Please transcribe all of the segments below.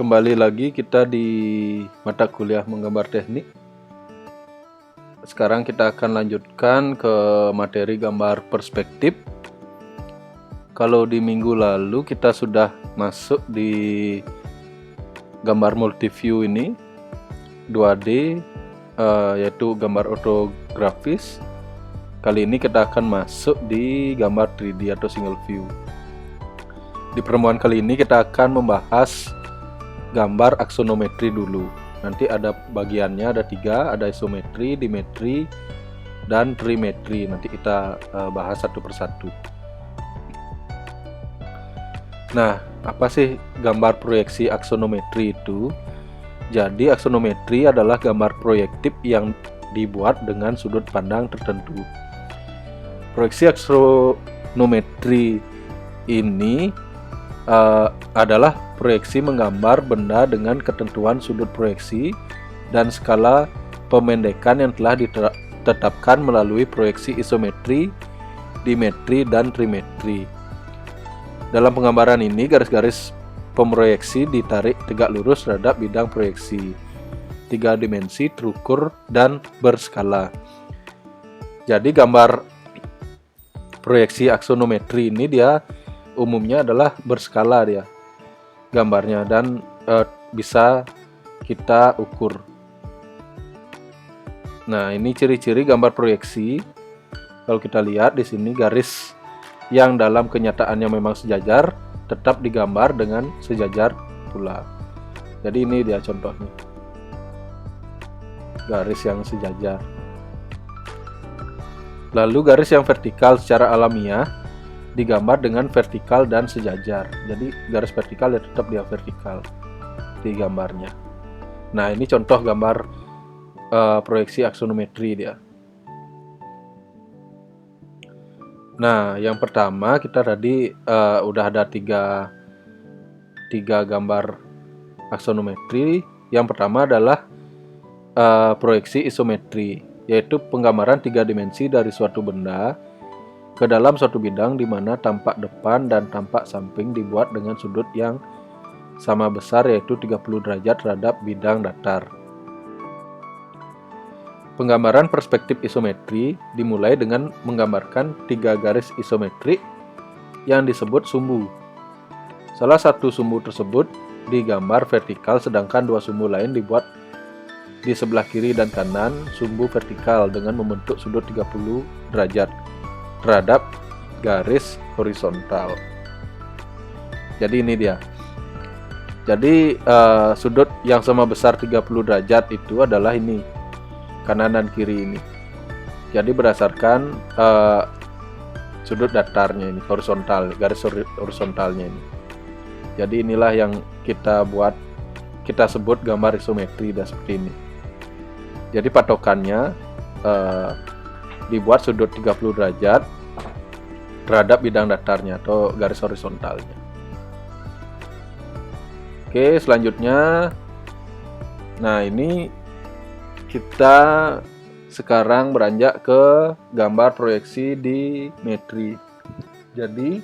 Kembali lagi kita di mata kuliah menggambar teknik. Sekarang kita akan lanjutkan ke materi gambar perspektif. Kalau di minggu lalu kita sudah masuk di gambar multiview ini 2D, yaitu gambar ortografis. Kali ini kita akan masuk di gambar 3D atau single view. Di pertemuan kali ini kita akan membahas gambar aksonometri dulu. Nanti ada bagiannya, ada 3, ada isometri, dimetri, dan trimetri. Nanti kita bahas satu persatu. Nah, apa sih gambar proyeksi aksonometri itu? Jadi aksonometri adalah gambar proyektif yang dibuat dengan sudut pandang tertentu. Proyeksi aksonometri ini adalah proyeksi menggambar benda dengan ketentuan sudut proyeksi dan skala pemendekan yang telah ditetapkan melalui proyeksi isometri, dimetri, dan trimetri. Dalam penggambaran ini, garis-garis pemroyeksi ditarik tegak lurus terhadap bidang proyeksi, 3 dimensi, terukur, dan berskala. Jadi gambar proyeksi aksonometri ini dia umumnya adalah berskala dia gambarnya, dan bisa kita ukur. Nah, ini ciri-ciri gambar proyeksi. Kalau kita lihat di sini, garis yang dalam kenyataannya memang sejajar tetap digambar dengan sejajar pula. Jadi ini dia contohnya, garis yang sejajar. Lalu garis yang vertikal secara alamiah digambar dengan vertikal dan sejajar. Jadi garis vertikal ya tetap dia vertikal di gambarnya. Nah, ini contoh gambar proyeksi aksonometri dia. Nah, yang pertama kita tadi udah ada tiga gambar aksonometri. Yang pertama adalah proyeksi isometri, yaitu penggambaran 3 dimensi dari suatu benda ke dalam suatu bidang di mana tampak depan dan tampak samping dibuat dengan sudut yang sama besar, yaitu 30 derajat terhadap bidang datar. Penggambaran perspektif isometri dimulai dengan menggambarkan 3 garis isometrik yang disebut sumbu. Salah satu sumbu tersebut digambar vertikal, sedangkan 2 sumbu lain dibuat di sebelah kiri dan kanan sumbu vertikal dengan membentuk sudut 30 derajat terhadap garis horizontal. Jadi ini dia. Jadi sudut yang sama besar 30 derajat itu adalah ini, kanan dan kiri ini. Jadi berdasarkan sudut datarnya ini, horizontal, garis horizontalnya ini. Jadi inilah yang kita sebut gambar isometri dan seperti ini. Jadi patokannya dibuat sudut 30 derajat terhadap bidang datarnya atau garis horizontalnya. Oke, selanjutnya, nah ini kita sekarang beranjak ke gambar proyeksi dimetri. Jadi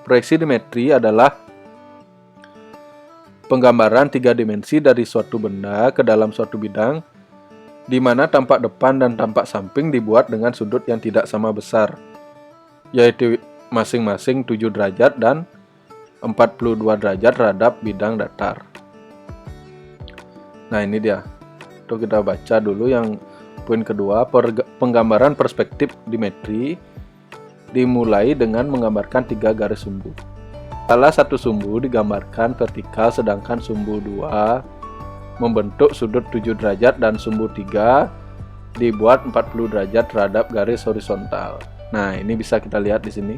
proyeksi dimetri adalah penggambaran 3 dimensi dari suatu benda ke dalam suatu bidang di mana tampak depan dan tampak samping dibuat dengan sudut yang tidak sama besar, yaitu masing-masing 7 derajat dan 42 derajat terhadap bidang datar. Nah, ini dia. Tuh, kita baca dulu yang poin kedua. Penggambaran perspektif dimetri dimulai dengan menggambarkan 3 garis sumbu. Salah satu sumbu digambarkan vertikal, sedangkan sumbu 2 membentuk sudut 7 derajat dan sumbu 3 dibuat 40 derajat terhadap garis horizontal. Nah, ini bisa kita lihat di sini.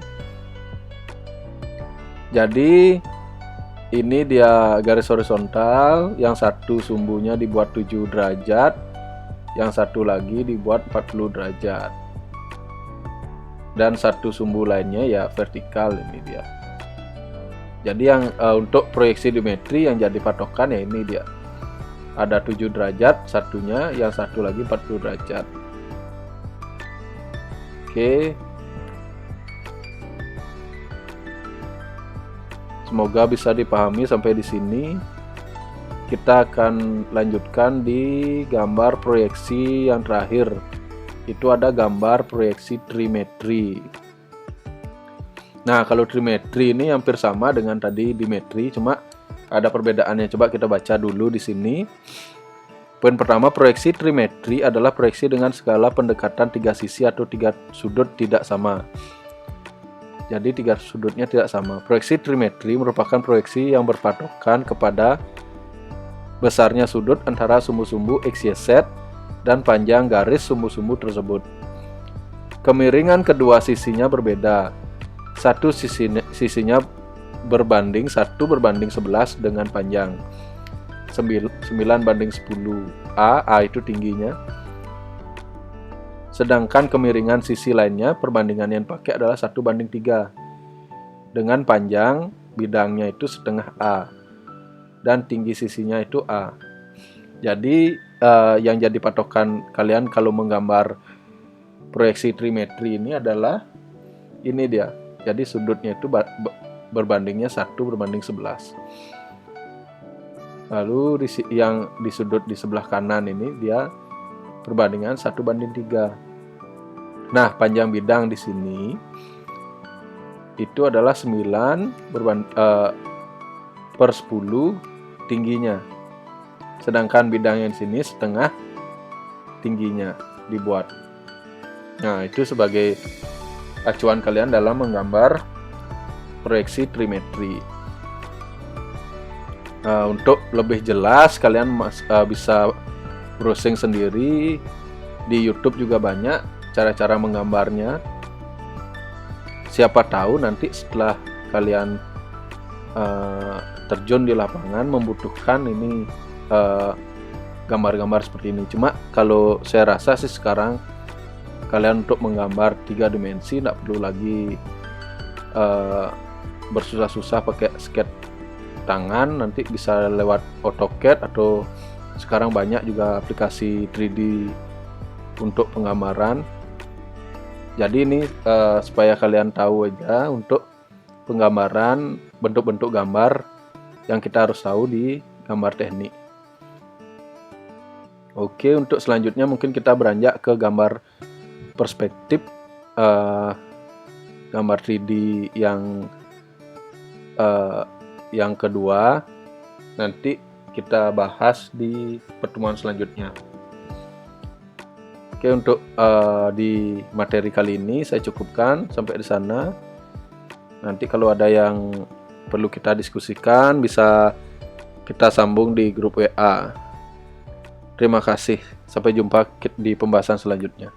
Jadi ini dia garis horizontal, yang satu sumbunya dibuat 7 derajat, yang satu lagi dibuat 40 derajat. Dan satu sumbu lainnya ya vertikal, ini dia. Jadi yang untuk proyeksi dimetri yang jadi patokan ya ini dia. Ada 7 derajat satunya, yang satu lagi 40 derajat. Oke. Semoga bisa dipahami sampai di sini. Kita akan lanjutkan di gambar proyeksi yang terakhir. Itu ada gambar proyeksi trimetri. Nah, kalau trimetri ini hampir sama dengan tadi dimetri, cuma ada perbedaannya. Coba kita baca dulu di sini. Poin pertama, proyeksi trimetri adalah proyeksi dengan skala pendekatan 3 sisi atau 3 sudut tidak sama. Jadi 3 sudutnya tidak sama. Proyeksi trimetri merupakan proyeksi yang berpatokan kepada besarnya sudut antara sumbu-sumbu XYZ dan panjang garis sumbu-sumbu tersebut. Kemiringan kedua sisinya berbeda. Satu sisinya berbanding 11 dengan panjang 9:10. A itu tingginya. Sedangkan kemiringan sisi lainnya perbandingan yang pakai adalah 1:3 dengan panjang bidangnya itu setengah A dan tinggi sisinya itu A. Jadi yang jadi patokan kalian kalau menggambar proyeksi trimetri ini adalah ini dia. Jadi sudutnya itu berbandingnya 1:11. Lalu yang di sudut di sebelah kanan ini dia perbandingan 1:3. Nah, panjang bidang di sini itu adalah 9/10 tingginya. Sedangkan bidangnya di sini setengah tingginya dibuat. Nah, itu sebagai acuan kalian dalam menggambar proyeksi trimetri. Untuk lebih jelas kalian bisa browsing sendiri di YouTube juga banyak cara-cara menggambarnya. Siapa tahu nanti setelah kalian terjun di lapangan membutuhkan ini gambar-gambar seperti ini. Cuma kalau saya rasa sih sekarang kalian untuk menggambar 3 dimensi tidak perlu lagi bersusah-susah pakai sketch tangan, nanti bisa lewat AutoCAD atau sekarang banyak juga aplikasi 3D untuk penggambaran. Jadi ini supaya kalian tahu aja untuk penggambaran bentuk-bentuk gambar yang kita harus tahu di gambar teknik. Oke, untuk selanjutnya mungkin kita beranjak ke gambar perspektif, gambar 3D yang kedua. Nanti kita bahas di pertemuan selanjutnya. Oke, untuk di materi kali ini saya cukupkan sampai di sana. Nanti kalau ada yang perlu kita diskusikan bisa kita sambung di grup WA. Terima kasih. Sampai jumpa di pembahasan selanjutnya.